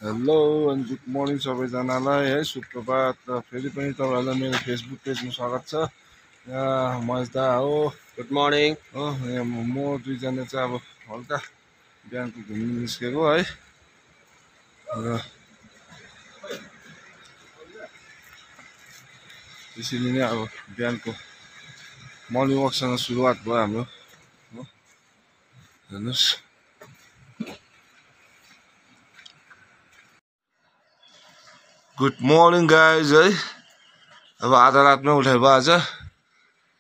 Hello and good morning सबैजनालाई है सुप्रभात र फेरि पनि तपाईँहरूलाई मेरो फेसबुक पेजमा स्वागत छ। यहाँ मजदा हो, गुड मर्निङ हो यहाँ म दुईजना चाहिँ अब हल्का बिहानको घुम्नु निस्केको है। र त्यसरी नै अब बिहानको मर्निङ वकसँग सुरुवात भयो हाम्रो। हो हेर्नुहोस्, गुड मर्निङ गाइज है। अब आधा रातमै उठाइ भयो आज।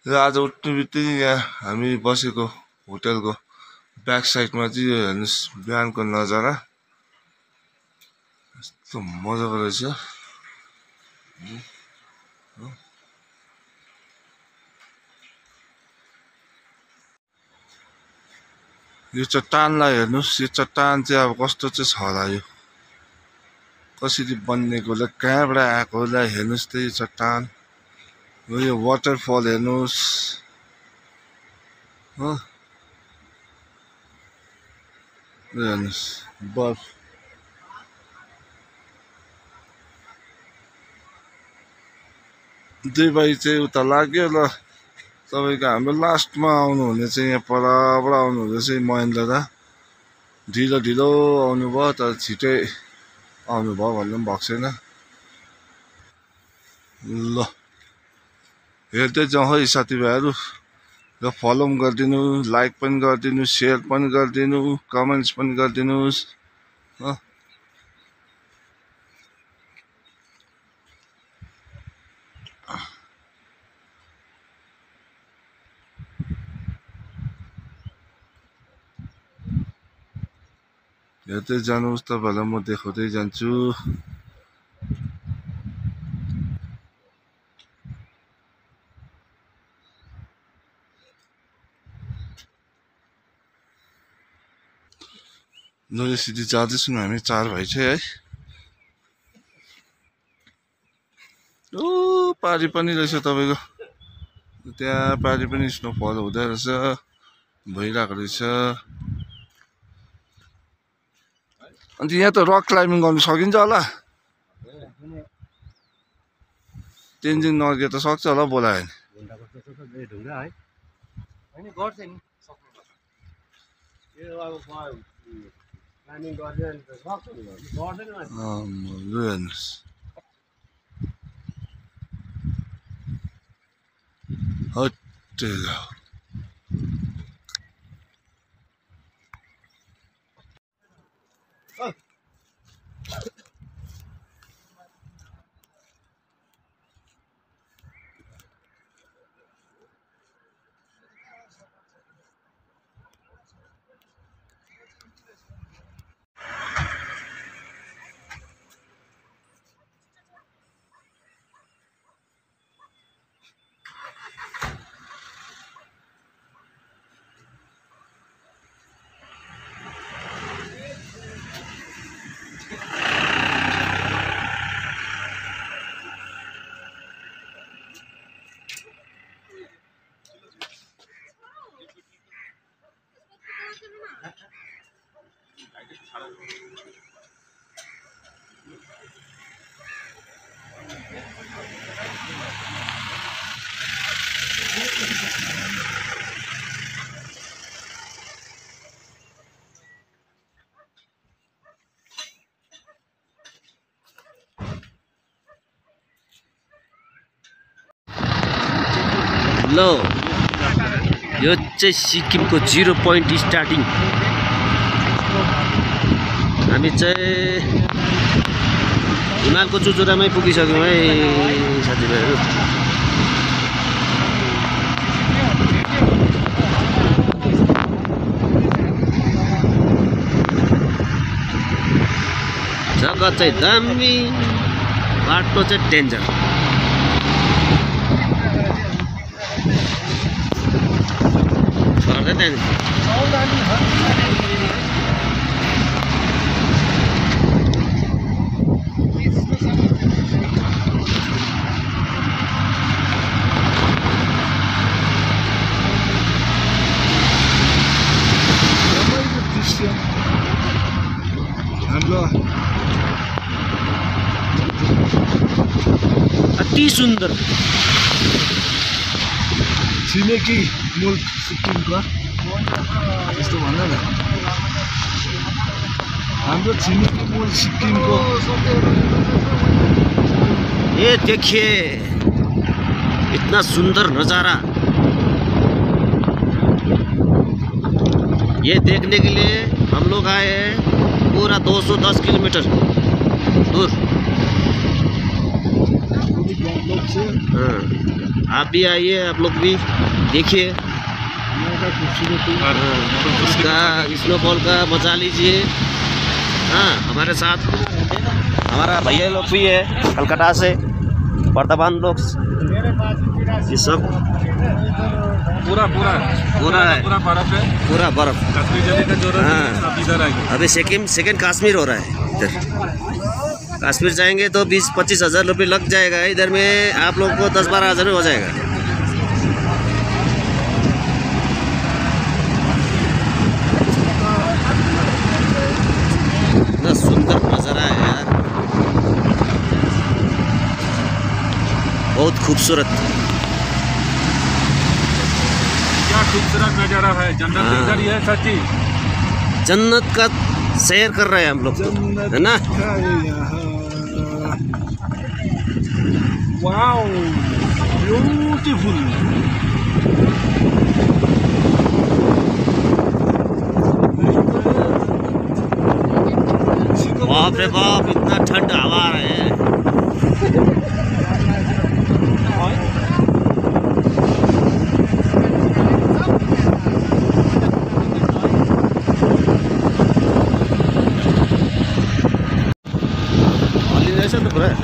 र आज उठ्ने बित्तिकै यहाँ हामी बसेको होटलको ब्याक साइडमा चाहिँ यो हेर्नुहोस् बिहानको नजारा यस्तो मजाको रहेछ। यो चट्टानलाई हेर्नुहोस्, यो चट्टान चाहिँ अब कस्तो चाहिँ छ होला, यो कसरी बनिएको होला, कहाँबाट आएको होला, हेर्नुहोस् त यो चट्टान। यो वाटरफल हेर्नुहोस् हो, हेर्नुहोस् बर्फ। दुई भाइ चाहिँ उता लाग्यो ल। तपाईँको हाम्रो लास्टमा आउनुहुने चाहिँ यहाँ परबाट आउनुहुँदै चाहिँ महेन्द्र दा ढिलो ढिलो आउनुभयो, तर छिटै आउनुभयो भन्नु पनि भएको छैन। ल हेर्दै जाउँ है साथीभाइहरू, र फलो पनि गरिदिनु, लाइक पनि गरिदिनु, सेयर पनि गरिदिनु, कमेन्ट्स पनि गरिदिनुहोस् हो। हेर्दै जानुहोस्, तपाईँहरूलाई म देखाउँदै जान्छु। ल यसरी जाँदैछौँ हामी चार भाइ चाहिँ है। ओ पारी पनि रहेछ तपाईँको, त्यहाँ पारी पनि स्नोफल हुँदो रहेछ, भइरहेको रहेछ। अन्त यहाँ त रक क्लाइम्बिङ गर्नु सकिन्छ होला, तेन्जिङ नर्गे त सक्छ होला बोलायो भने। लु हेर्नुहोस् हटेर ल यो चाहिँ सिक्किमको 0 पोइन्ट स्टार्टिङ। हामी चाहिँ हिमालको चुचुरामै पुगिसक्यौँ है साथीभाइहरू। जग्गा चाहिँ दामी, बाटो चाहिँ डेन्जर। हाम्रो अति सुन्दर। छिमेकी मुल्क सिक्किमको यस्तो भन न, हाम्रो छिमेकी मुल्क सिक्किमको। ये देखिए इतना सुंदर नज़ारा। ये देखने के लिए हम लोग आए हैं पूरा 210 किलोमीटर दूर। हाँ, आप भी आइए, आप लोग भी देखिए इसका स्नोफॉल का मजा लीजिए। हाँ, हमारे साथ हमारा भैया लोग भी है कलकत्ता से, वर्धमान लोग, ये सब पूरा पूरा पूरा है, पूरा बर्फ है, पूरा बर्फ। कश्मीर जाने का जरूरत नहीं, हाँ, आप इधर आइए। अभी सेकेंड कश्मीर हो रहा है। इधर कश्मीर जाएंगे तो 20-25 हज़ार रुपये लग जाएगा। इधर में आप लोग को 10-12 हज़ार में हो जाएगा। इतना सुंदर नज़ारा है यार, बहुत खूबसूरत। क्या खूबसूरत नजारा है, जन्नत हाँ। इधर ही है सच्ची। जन्नत का सैर कर रहे हैं हम लोग तो, है ना। Wow beautiful. बाप रे बाप, इतना ठंड हवा आ रहा है। ऐसा तो बुरा है।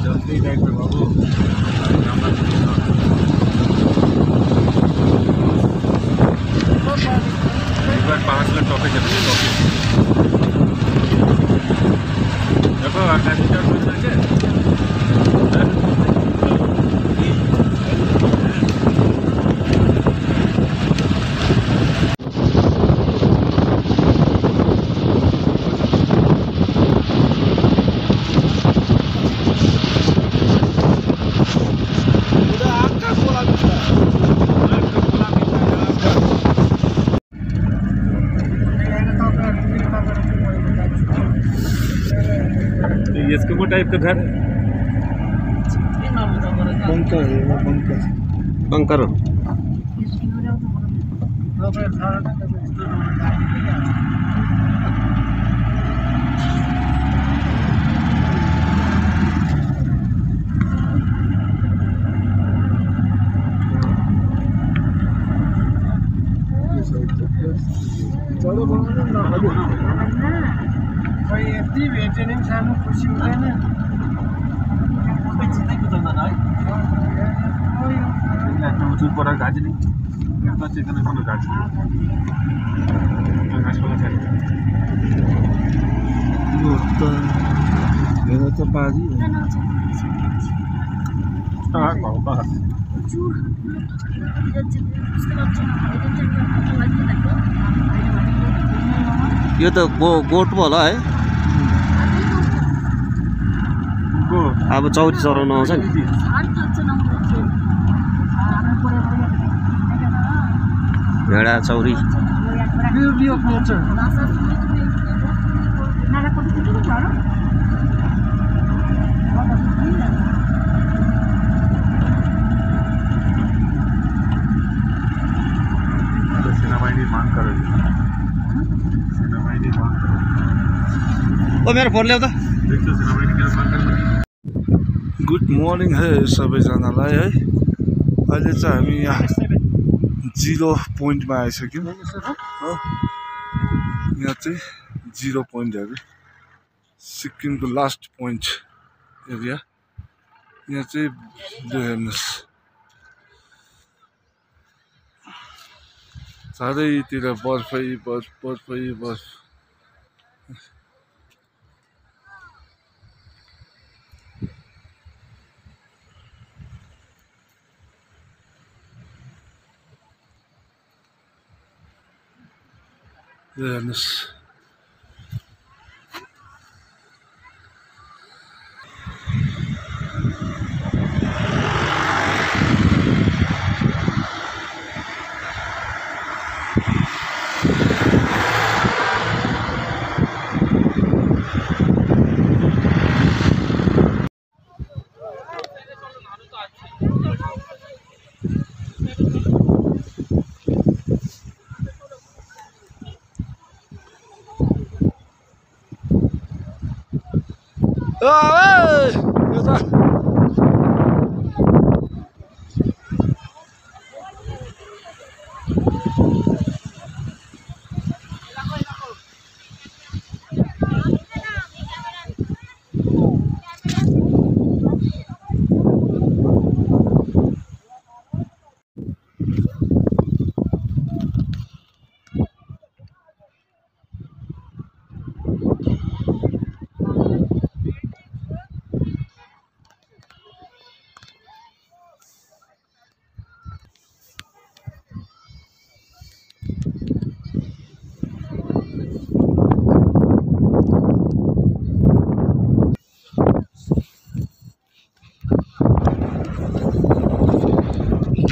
जल्दी बैठ में बाबू। एक बार 5 लाख टॉपे चलती है, टॉपे देखो आकाशी चाट मिल रहा है। एस्किमो टाइप का घर है। बंकर है वो, बंकर। बंकर चलो बनाउनु न खै यति भेट्यो नि सानो खुसी हुँदैन। उचुर पर घाँची नहीं चिकन कोनो घाँची घाँसवाला छैन। यो त हेर त बाजी यो त गोठ होला है। अब चौरी चराउन आउँछ नि। भेडा चौरी ब्युटी अफ नेचर। सेनाबाईले माग गरेको सेनाबाईले माग गरेको ओ मेरो फोन ल्याउ त। देख्छ सेनाबाईले किन माग गरेको। गुड मर्निङ है सबैजनालाई है। अहिले चाहिँ हामी यहाँ 0 पोइन्टमा आइसक्यौँ हो। यहाँ चाहिँ 0 पोइन्टहरू सिक्किमको लास्ट पोइन्ट एरिया। यहाँ चाहिँ हेर्नुहोस् चारैतिर बर्फै बर्फ बर्फै बर्फ हेर्नुहोस्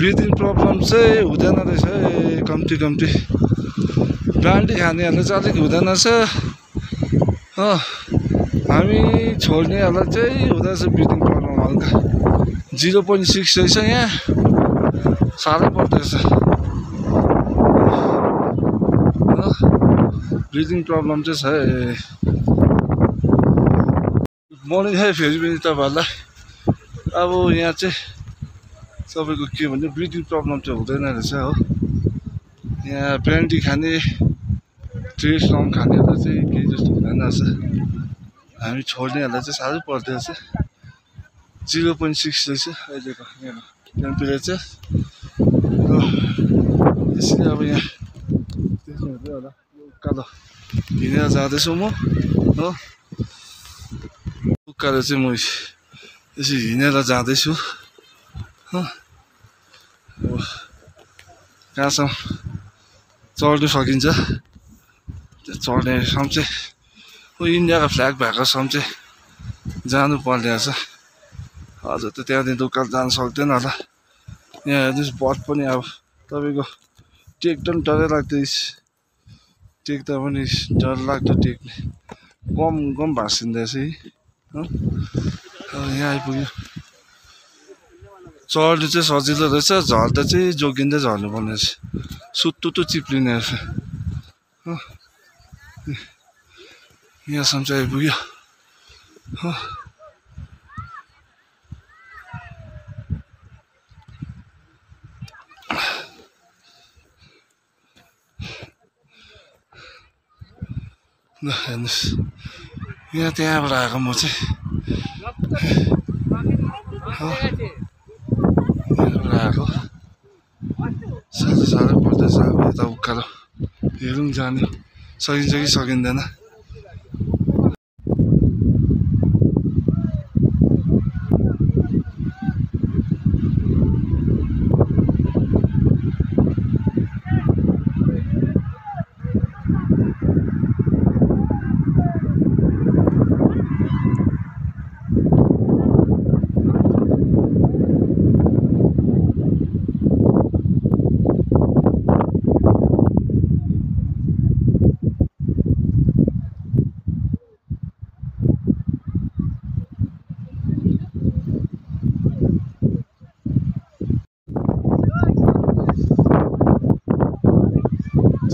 ब्रिदिङ प्रब्लम चाहिँ हुँदैन रहेछ है कम्ती ब्रान्डी खानेहरूलाई चाहिँ अलिक हुँदैन रहेछ हो हामी छोड्नेहरूलाई चाहिँ हुँदैछ ब्रिदिङ प्रब्लम हल्का 0.6 रहेछ यहाँ साह्रै पर्दोरहेछ ब्रिदिङ प्रब्लम चाहिँ छ है गुड मर्निङ है फेरि पनि तपाईँहरूलाई अब यहाँ चाहिँ सबैको के भन्ने ब्रिदिङ प्रब्लम चाहिँ हुँदैन रहेछ हो यहाँ ब्रान्डी खाने ट्रेस रङ खानेहरूलाई चाहिँ केही जस्तो हुँदैन रहेछ हामी छोड्नेहरूलाई चाहिँ साह्रै पर्दो रहेछ 0.6 रहेछ अहिलेको यहाँ टेम्परेचर त्यसैले अब यहाँ देख्नुहुँदै होला उकालो हिँडेर जाँदैछु म हो उकालो चाहिँ म यसरी हिँडेर जाँदैछु हो कहाँसम्म चढ्नु सकिन्छ त्यो चढ्नेसम्म चाहिँ इन्डियाको फ्ल्याग भएकोसम्म चाहिँ जानु पर्ने रहेछ हजुर त त्यहाँदेखि उकालो जानु सक्दैन होला यहाँ हेर्नुहोस् बर्फ पनि अब तपाईँको टेक्दा पनि डरै लाग्दैछ टेक्दा पनि डर लाग्दो टेक्ने गम भाँसिँदैछ है यहाँ आइपुग्यो चढ्नु चाहिँ सजिलो रहेछ झर्दा चाहिँ जोगिँदै झर्नुपर्ने रहेछ सुत्तुतु चिप्लिने रहेछ यहाँसम्म चाहिँ आइपुग्यो हो ल हेर्नुहोस् यहाँ त्यहाँबाट आएको म चाहिँ आएको साह्रै पर्दैछ अब यता उकालो हेरौँ जाने सकिन्छ कि सकिँदैन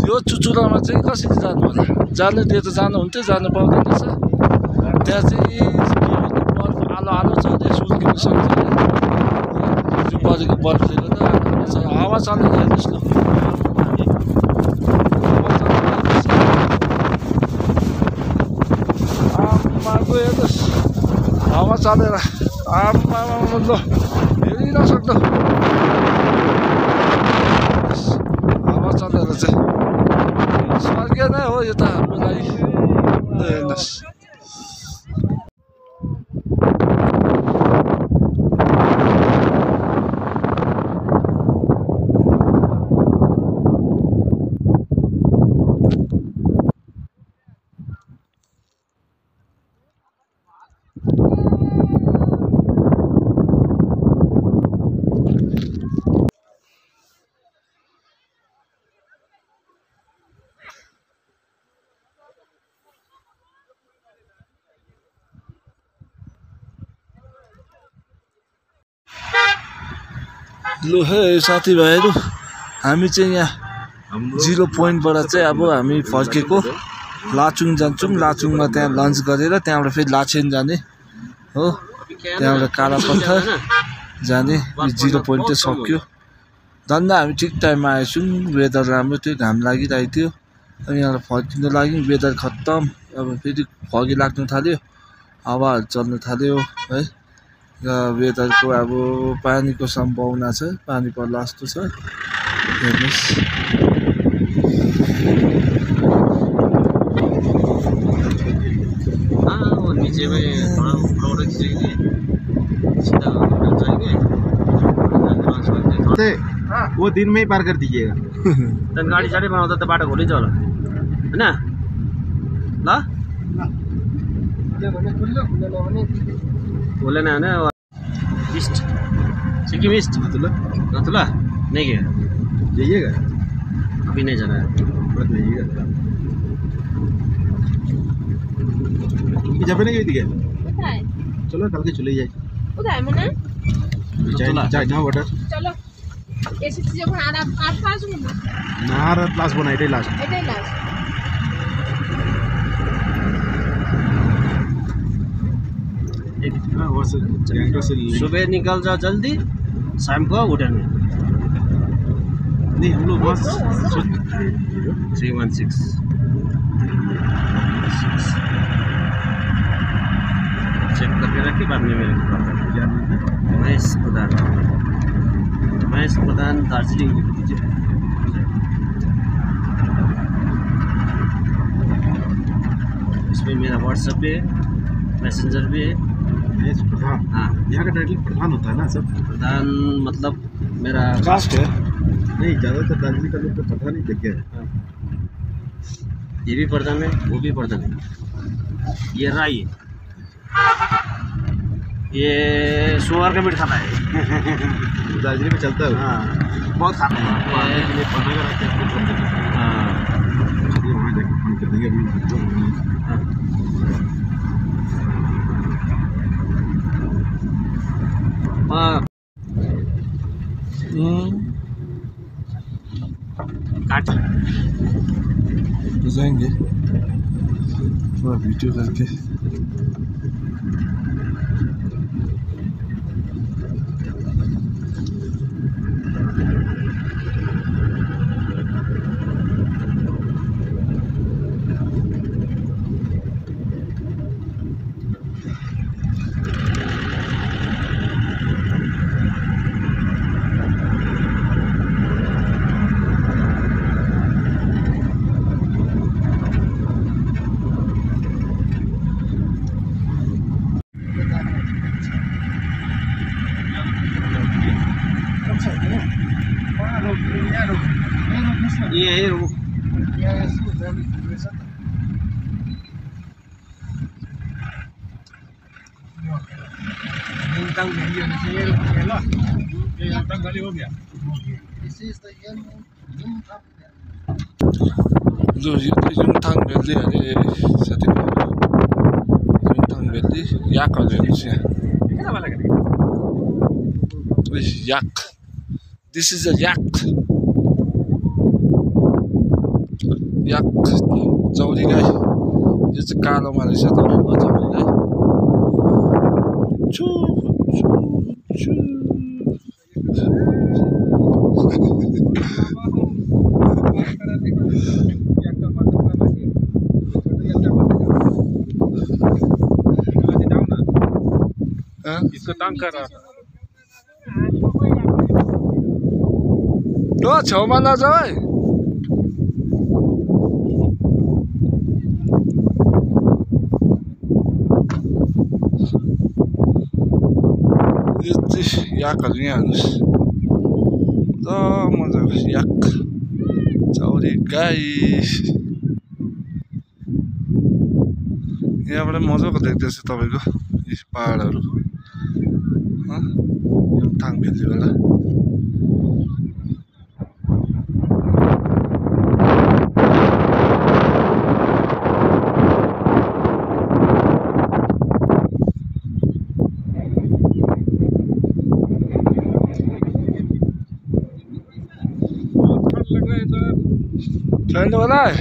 यो चुचुरामा चाहिँ कसरी जानु होला जानु दिए त जानुहुन्थ्यो जानु पाउँदैन रहेछ त्यहाँ चाहिँ बर्फ आलो छ सुल्किनु सक्छ परेको बर्फले गर्दा हावा चलेर हेर्नुहोस् न हेर्नुहोस् हावा चलेर आमा ल हेरिनसक्दो हावा चलेर चाहिँ स्वर्ग नै हो यो त हाम्रो लागि हेर्नुहोस् लु हे साथीभाइहरू हामी चाहिँ यहाँ 0 पोइन्टबाट चाहिँ अब हामी फर्केको लाचुङ जान्छौँ लाचुङमा त्यहाँ लन्च गरेर त्यहाँबाट फेरि लाचेन जाने हो त्यहाँबाट कालापत्थर जाने 0 पोइन्ट चाहिँ सक्यो धन्दा हामी ठिक टाइममा आएछौँ वेदर राम्रो थियो घाम लागिरहेको थियो अनि यहाँबाट फर्किनु लाग्यौँ वेदर खत्तम अब फेरि फगी लाग्नु थाल्यो हावाहरू चल्नु थाल्यो है र वेदरको अब पानीको सम्भावना छ पानी पर्ला जस्तो छ हेर्नुहोस् नीचे में थोड़ा रोड खींचेंगे सीधा जाएंगे वो दिन में ही पार कर दीजिएगा तन गाडी साडी बनाउँदा त बाटो खोलिन्छ होला हैन ल खोलेन भने ईस्ट सिक्किम ईस्ट नथुला नहीं गया जाइएगा अभी नहीं जाना है मत जाइएगा जब नहीं गई थी क्या चलो कल के चले जाए उधर मना चाइना वाटर चलो ऐसी चीजें को आठ क्लास में नार क्लास बनाई थे लास्ट एटे क्लास सुबह निकल जाओ जल्दी शाम को होटल में नहीं हम लोग बस 316 चेक करके रखिए बाद में मेरे महेश प्रधान दार्जिलिंग लिख दीजिए इसमें मेरा व्हाट्सएप भी है मैसेंजर भी है प्रधान हाँ यहाँ का टाइटल प्रधान होता है ना सब प्रधान मतलब मेरा कास्ट है नहीं ज़्यादातर दार्जिलिंग का लोग तो प्रधान ही देखे हैं ये भी प्रधान है वो भी प्रधान है ये राई है ये सुअर का मीट खाता है दार्जिलिंग में चलता है हाँ बहुत खाता है हाँ वहाँ जाके फोन कर देंगे अभी काट तो जाएंगे थोड़ा वीडियो करके ये है वो जो यो त युमथाङ भ्याली अरे साथीभाइहरू युमथाङ भ्याली याकहरू हेर्नुहोस् यहाँ याक दिस इज अ याक याक जौरी गाई यो चाहिँ कालोमा रहेछ तपाईँको जौरी गाई छु छु छु इसको तंग कर रहा था छेउमा नजाऊ है चाहिँ याकहरू यहाँ हेर्नुहोस् मजाको याक चौरी गाई यहाँबाट मजाको देख्दैछ तपाईँको यी पहाडहरू थाङ भेलीबाट ठंड वाला है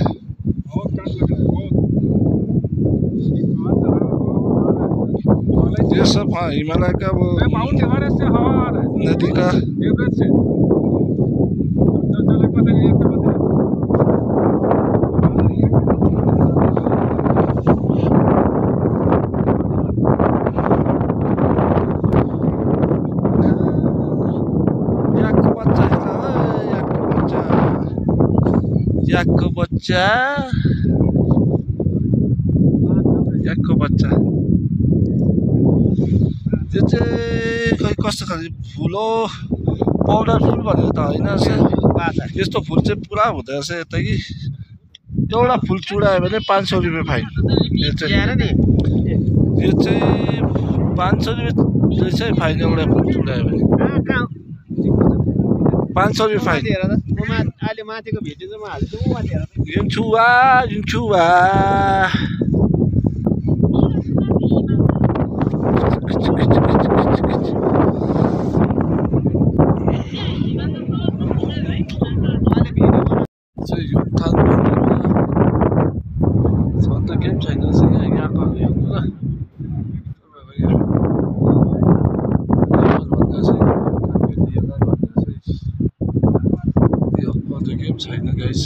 ये सब हाँ हिमालय का वो माउंट एवरेस्ट से हवा आ रहा है नदी का एवरेस्ट से चल पता नहीं याकको बच्चा याकको बच्चा त्यो चाहिँ खै कस्तो खाले फुल हो पाउडर फुल भनेको त होइन यस्तो फुल चाहिँ पुरा हुँदो रहेछ यता कि एउटा फुल चुडायो भने 500 रुपियाँ फाइन यो चाहिँ 500 रुपियाँ रहेछ फाइन एउटा फुल चुडायो भने 500 रुपियाँ फाइन अहिले माथिको भिडियो चाहिँ म हाल्छु माथि हेर जुन्छुवा गेम छैन यहाँको हेर्नु ल गेम छैन गाइस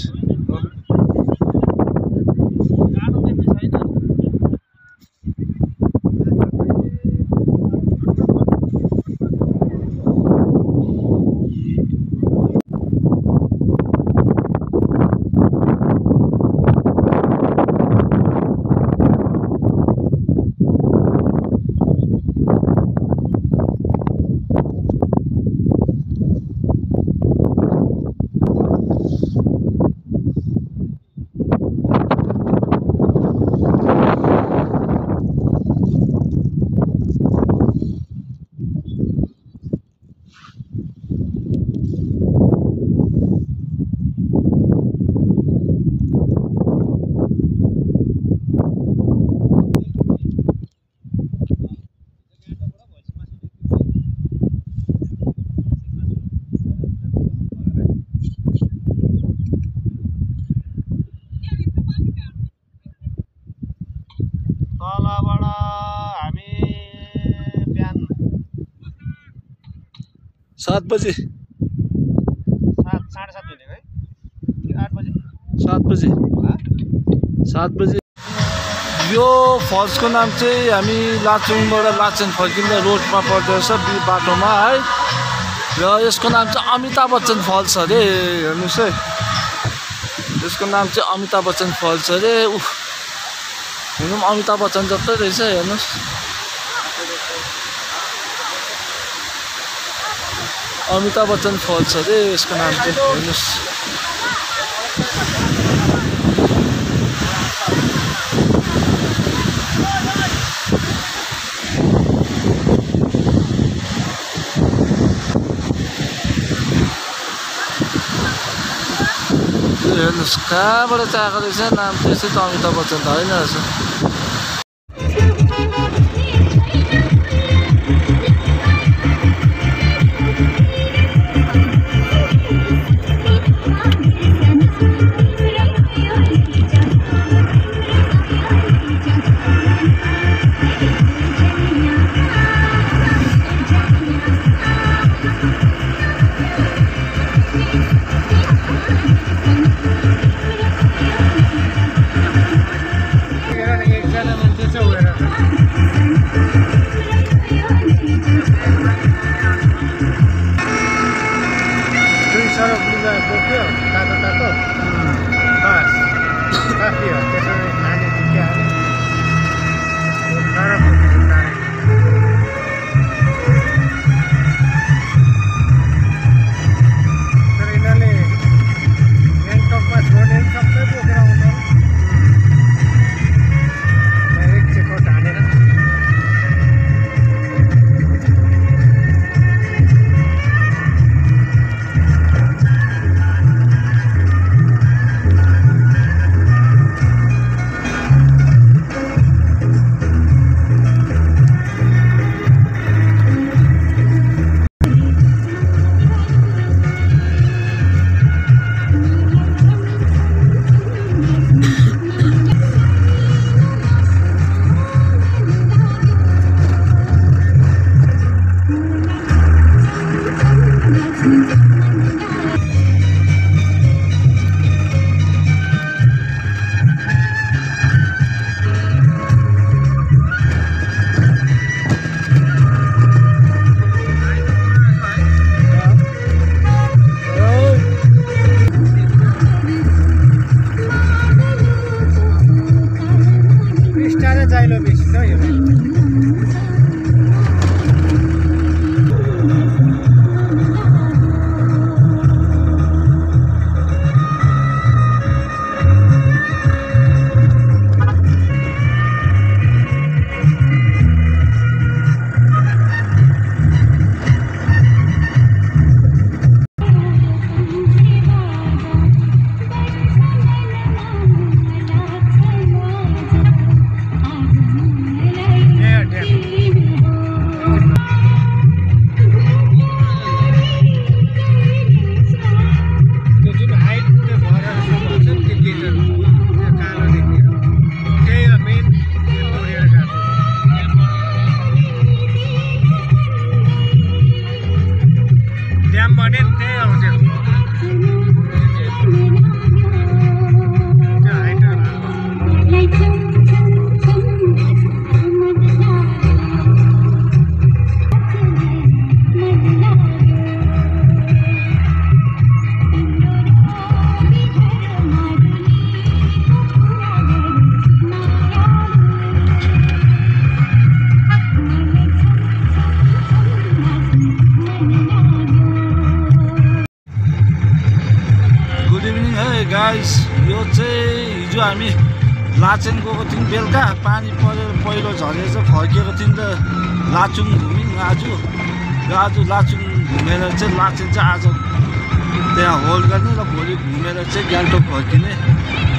तलबाट हामी बिहान 7 बजे 7 7:30 भनेको है 8 बजे 7 बजे 7 बजे यो फल्सको नाम चाहिँ हामी लाचुङबाट लाचेन फर्किँदा रोडमा पर्दछ बाटोमा है र यसको नाम चाहिँ अमिताभ बच्चन फल्स अरे हेर्नुहोस् है यसको नाम चाहिँ अमिताभ बच्चन फल्स अरे हुनु पनि अमिताभ बच्चन जस्तै रहेछ हेर्नुहोस् अमिताभ बच्चन फल्स अरे यसको नाम चाहिँ हेर्नुहोस् हेर्नुहोस् कहाँबाट चाहिँ आएको रहेछ नाम त्यसै त अमिताभ बच्चन त होइन रहेछ हामी लाचेन गएको थियौँ बेलुका पानी परेर पहिरो झरेर फर्किएको थियौँ त लाचुङ घुम्यौँ आज लाचुङ घुमेर चाहिँ लाचेन चाहिँ आज त्यहाँ होल्ड गर्ने र भोलि घुमेर चाहिँ गान्तोक फर्किने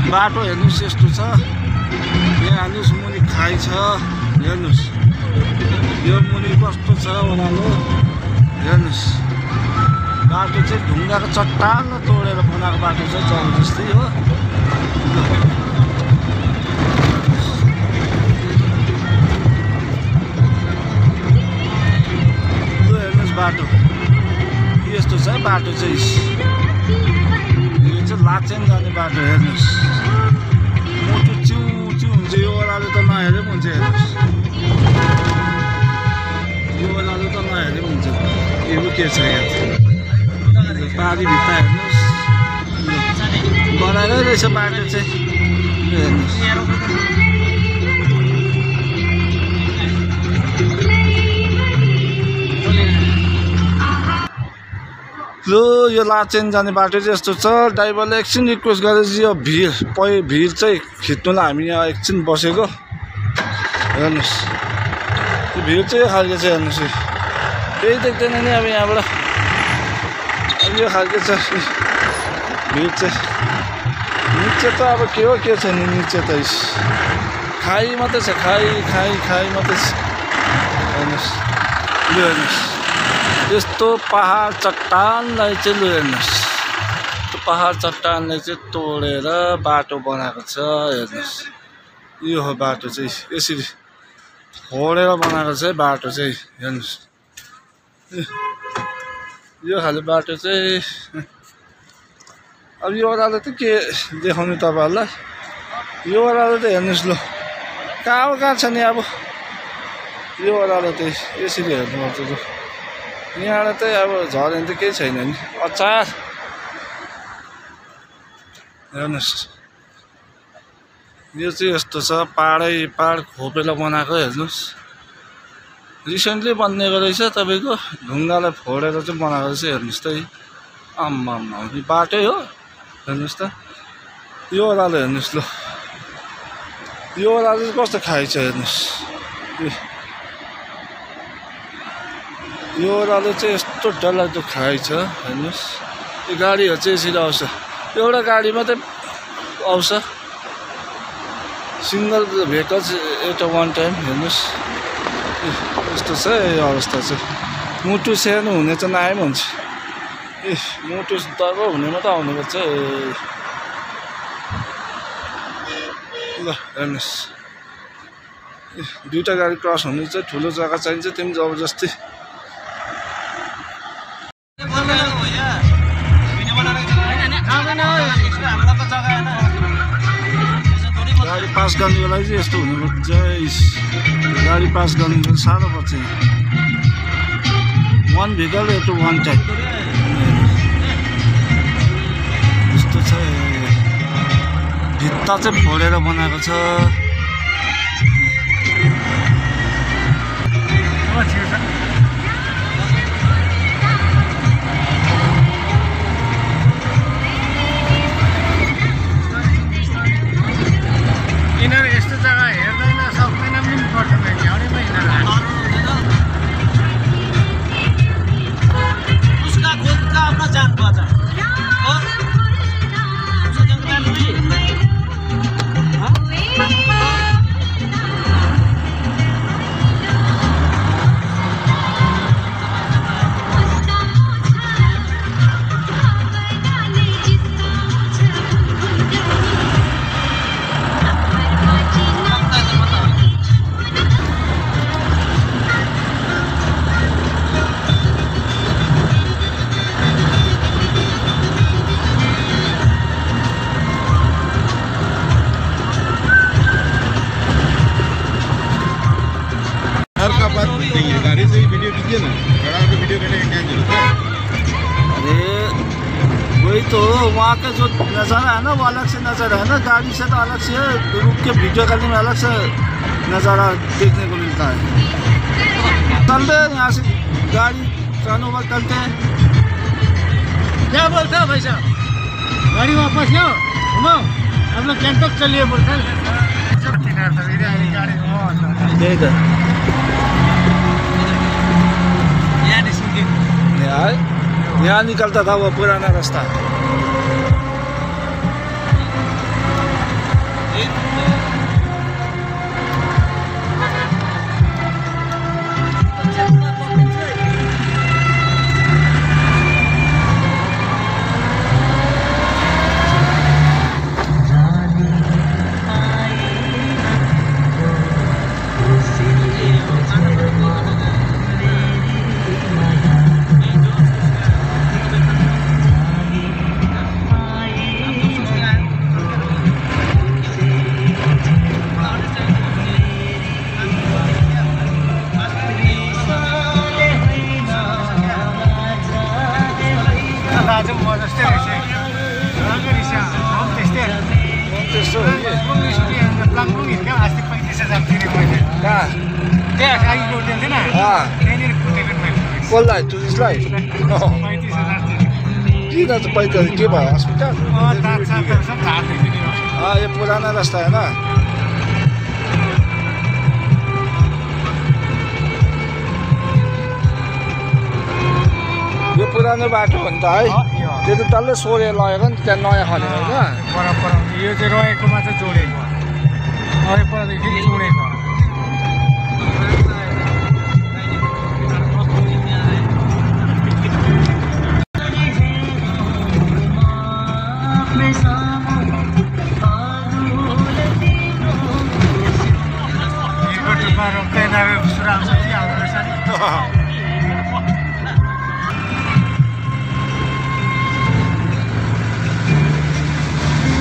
बाटो हेर्नुहोस् यस्तो छ यहाँ हेर्नुहोस् मुनि खाइ छ हेर्नुहोस् यो मुनि कस्तो छ ओह्रालो हेर्नुहोस् बाटो चाहिँ ढुङ्गाको चट्टान तोडेर बनाएको बाटो छ जबरजस्ती हो हेर्नुहोस् बाटो यस्तो छ बाटो चाहिँ यो चाहिँ लाचेन जाने बाटो हेर्नुहोस् मोटो चिउ चिउ हुन्छ यो ओह्रालो त नहेरे पनि हुन्छ हेर्नुहोस् यो ओह्रालो त नहेरे पनि हुन्छ यो के छ यहाँ पारी भित्ता हेर्नुहोस् बनाएरै रहेछ बाटो चाहिँ हेर्नुहोस् लो यो लाचेन जाने बाटो चाहिँ यस्तो छ ड्राइभरले एकछिन रिक्वेस्ट गरेर यो भिड चाहिँ खिच्नुलाई हामी यहाँ एकछिन बसेको हेर्नुहोस् यो भिड चाहिँ यो खालको छ हेर्नुहोस् केही देख्दैन नि अब यहाँबाट अब यो खालको छ भिड चाहिँ निचे त अब के हो के छैन निचे त खाइ मात्रै छ खाइ मात्रै छ हेर्नुहोस् यो हेर्नुहोस् यस्तो पहाड चट्टानलाई चाहिँ लु हेर्नुहोस् त्यो पहाड चट्टानलाई चाहिँ तोडेर बाटो बनाएको छ हेर्नुहोस् यो हो बाटो चाहिँ यसरी फोडेर बनाएको छ बाटो चाहिँ हेर्नुहोस् यो खाले बाटो चाहिँ अब यो ओह्रालो त के देखाउनु तपाईँहरूलाई यो ओह्रालो त हेर्नुहोस् ल कहाँ छ नि अब यो ओह्रालो त यसरी हेर्नुपर्छ त यहाँबाट चाहिँ अब झऱ्यो भने त केही छैन नि अचार हेर्नुहोस् यो चाहिँ यस्तो छ पहाड खोपेर बनाएको हेर्नुहोस् रिसेन्टली बनिएको रहेछ तपाईँको ढुङ्गालाई फोडेर चाहिँ बनाएको रहेछ हेर्नुहोस् त आम्मा बाटै हो हेर्नुहोस् त यो ओह्रालो हेर्नुहोस् ल यो ओह्रालो चाहिँ कस्तो खाइ छ हेर्नुहोस् यो ओह्रालो चाहिँ यस्तो डरलाग्दो खाइ छ हेर्नुहोस् यो गाडीहरू चाहिँ यसरी आउँछ एउटा गाडी मात्रै आउँछ सिङ्गल भेहिकल एउटा वान टाइम हेर्नुहोस् यस्तो छ यो अवस्था चाहिँ मुटु सानो हुने चाहिँ नआए पनि हुन्छ मुटु दर्को हुनेमा त आउनुपर्छ ल हेर्नुहोस् दुईवटा गाडी क्रस हुनु चाहिँ ठुलो जग्गा चाहिन्छ त्यो पनि जबरजस्ती गाडी पास गर्नुको लागि चाहिँ यस्तो हुनुपर्छ गाडी पास गर्नु चाहिँ साह्रो पर्छ one vehicle to one time यस्तो छ भित्ता चाहिँ फोडेर बनाएको छ यिनीहरू यस्तो जग्गा हेर्दैन सक्दैन पनि पर्छ झ्याउनेमा यिनीहरू उसका खुद का अपना जान पहचान और उसका जंगल में गाड़ी से वीडियो कीजिए ना खड़ा होकर वीडियो करने का क्या जरूरत है अरे वही तो वहाँ का जो नज़ारा है ना वो अलग से नज़ारा है ना गाड़ी से तो अलग से रुक के वीडियो करने में अलग से नज़ारा देखने को मिलता है चलते हैं यहाँ से गाड़ी टर्नओवर करते हैं क्या बोलते हो भाई साहब गाड़ी वापस लो घुमाओ हम लोग गैंगटॉक चलिए बोलते हैं त्यही त यहाँ निकलता था वो पुराना रास्ता कसलाई टुरिस्टलाई किन त पैसा के भयो हस्पिटल यो पुराना रास्ता है ना यो पुरानो बाटो हो नि त है त्यो त डल्लै सोरेर लगेको नि त्यहाँ नयाँ खनेको होइन पर यो चाहिँ रहेकोमा चाहिँ जोडेको परदेखि जोडेको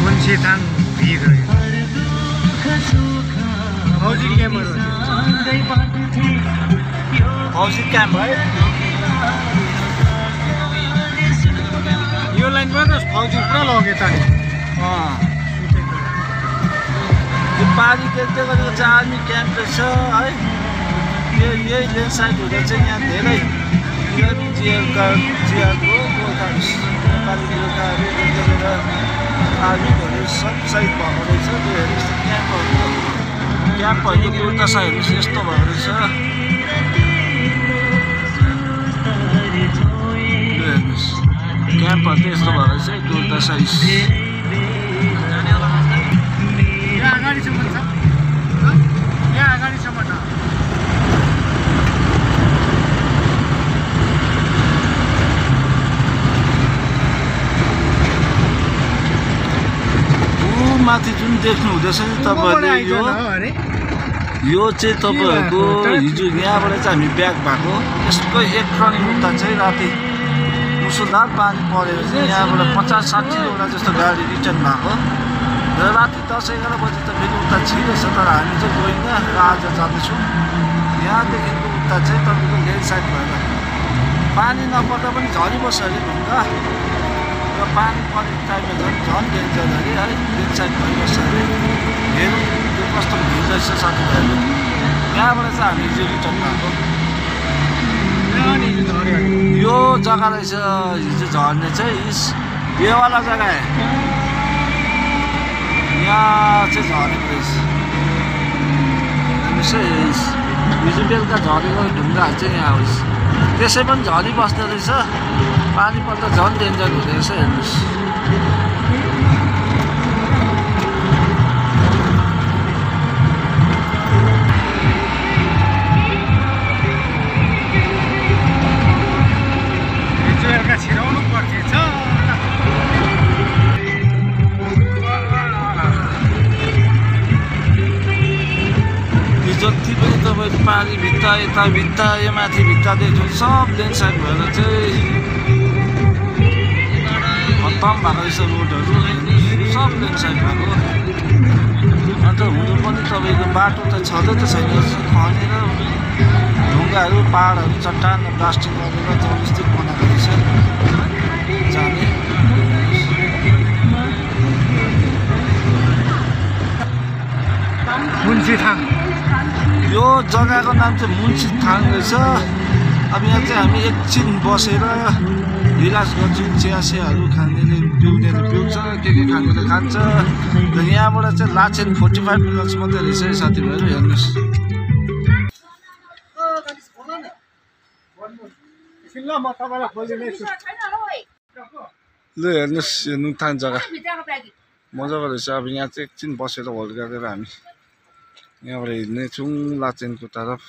मुन्सीथाङ भिर फौजी क्याम्पहरू फौजी क्याम्प है यो लाइनमा त फौजी पुरा लग्यो त नि यो पारी देख्दै गरेको चाहिँ आर्मी क्याम्प रहेछ है यही लेन साइड हुँदा चाहिँ यहाँ धेरै जियाको गोर्खाहरू नेपाली गोर्खाहरू देखेर आर्मीहरू सब साइड भएको रहेछ त्यो हेर्नुहोस् त क्याम्पहरूको दुर्दशा हेर्नुहोस् यस्तो भएको रहेछ यो हेर्नुहोस् क्याम्पहरू त यस्तो भएको रहेछ दुर्दशा यहाँ अगाडिसम्म छ यहाँ अगाडिसम्म छ माथि जुन देख्नु हुँदैछ नि तपाईँहरूले यो चाहिँ तपाईँहरूको हिजो यहाँबाट चाहिँ हामी ब्याक भएको यसको एक रनिङ उता चाहिँ राति मुसुलधार पानी परेर चाहिँ यहाँबाट 50-60वटा जस्तो गाडी रिटर्न भएको र राति 10-11 बजी त फेरि उता छिरेछ तर हामी चाहिँ गइनँ र आज जाँदैछौँ यहाँदेखिको उता चाहिँ तपाईँको लेन साइड भएर पानी नपर्दा पनि झरिबस्छ अरे ढुङ्गा र पानी परेको टाइममा झन् डेन्जर अरे है लेन साइड भइबस्छ अरे हेरौँ त्यो कस्तो भिड रहेछ साथीभाइहरू यहाँबाट चाहिँ हामी हिजो रिटर्न भएको यो जग्गा रहेछ हिजो झर्ने चाहिँ यो वाला जग्गा यहाँ चाहिँ झरेको रहेछ हेर्नुहोस् हिजो बेलुका झरेको ढुङ्गाहरू चाहिँ यहाँ होस् त्यसै पनि झरिबस्दो रहेछ पानी पर्दा झन् डेन्जर हुँदो रहेछ हेर्नुहोस् छिराउनु पर्छ जति पनि तपाईँले पानी भित्ता यता भित्ता यो माथि भित्ता देख्नु सब लेन साइड भएर चाहिँ खत्तम भएको रहेछ रोडहरू सब लेन साइड भएको अन्त हुनु पनि तपाईँको बाटो त छँदै त छैन खनेर ढुङ्गाहरू पाहाडहरू चट्टान प्लास्टिक गरेर जबरजस्ती बनाएको रहेछ जाने मुन्सीथाङ यो जग्गाको नाम चाहिँ मुन्सीथाङ रहेछ अब यहाँ चाहिँ हामी एकछिन बसेर रिल्याक्स गर्छु चियासियाहरू खानेले पिउनेले पिउँछ के खानेले खान्छ र यहाँबाट चाहिँ लाचेन 45 मिनट्स मात्रै रहेछ है साथीभाइहरू हेर्नुहोस् ल हेर्नुहोस् यो नुकथान जग्गा मजाको रहेछ अब यहाँ चाहिँ एकछिन बसेर होल्ड गरेर हामी यहाँबाट हिँड्नेछौँ लाचेनको तर्फ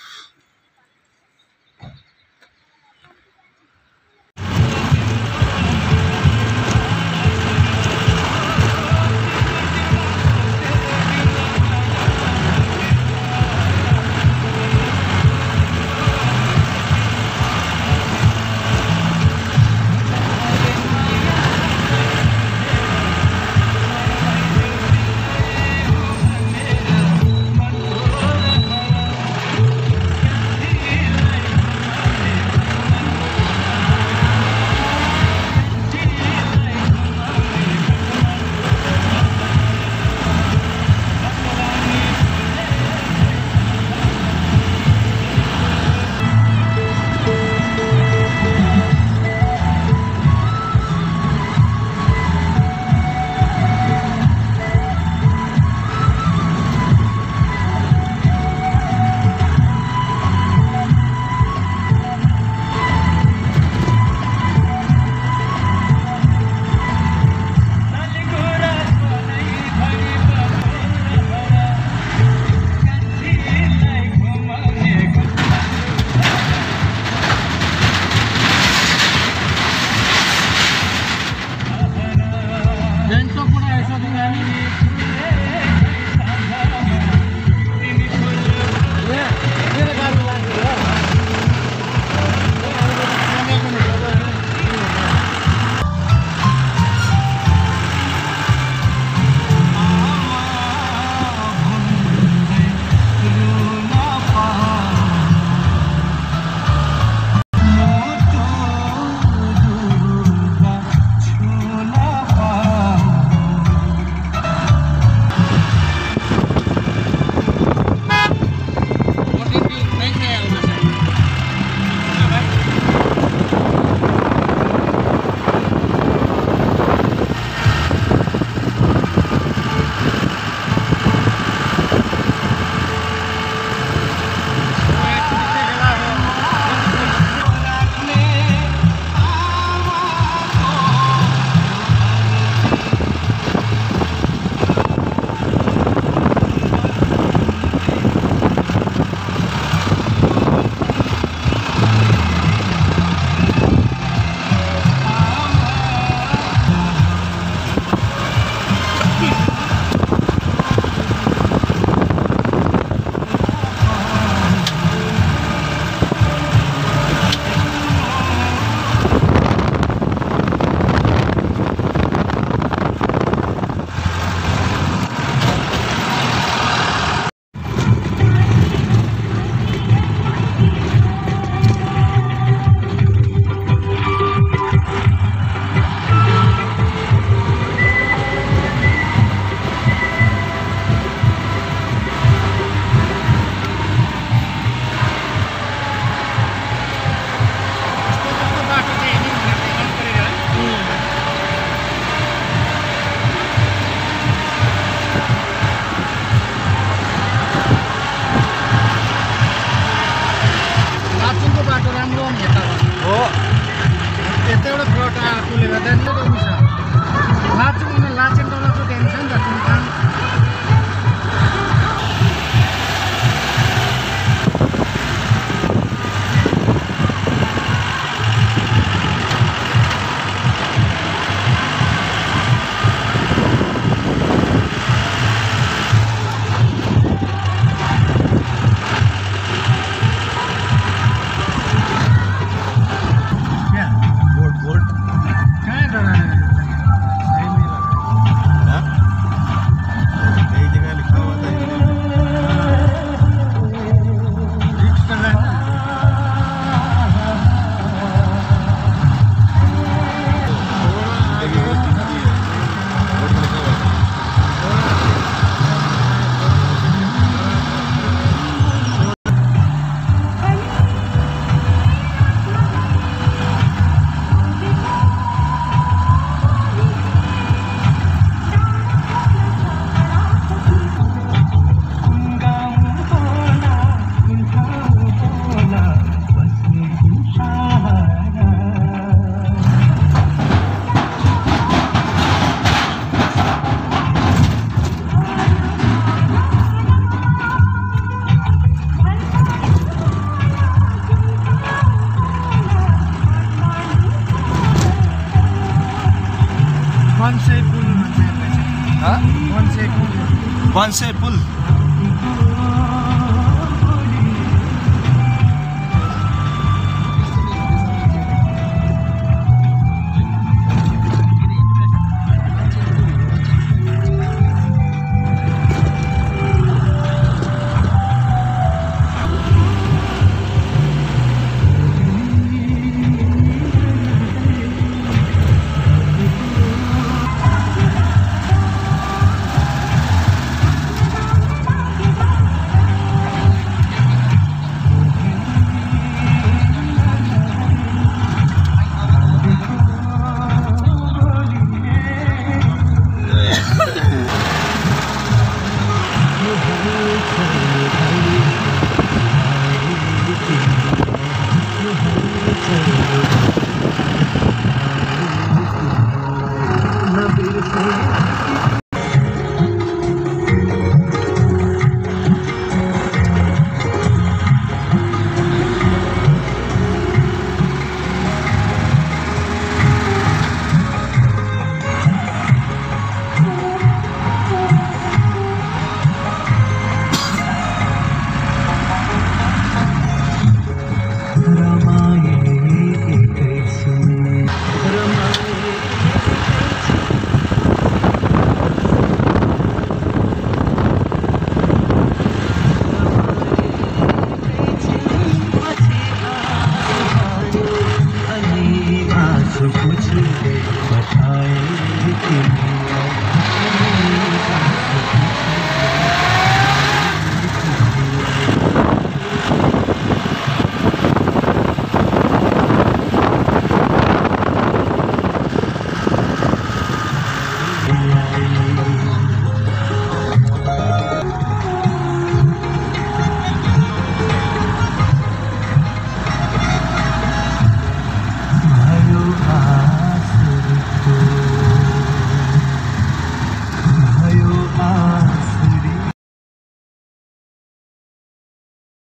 वानसे पुल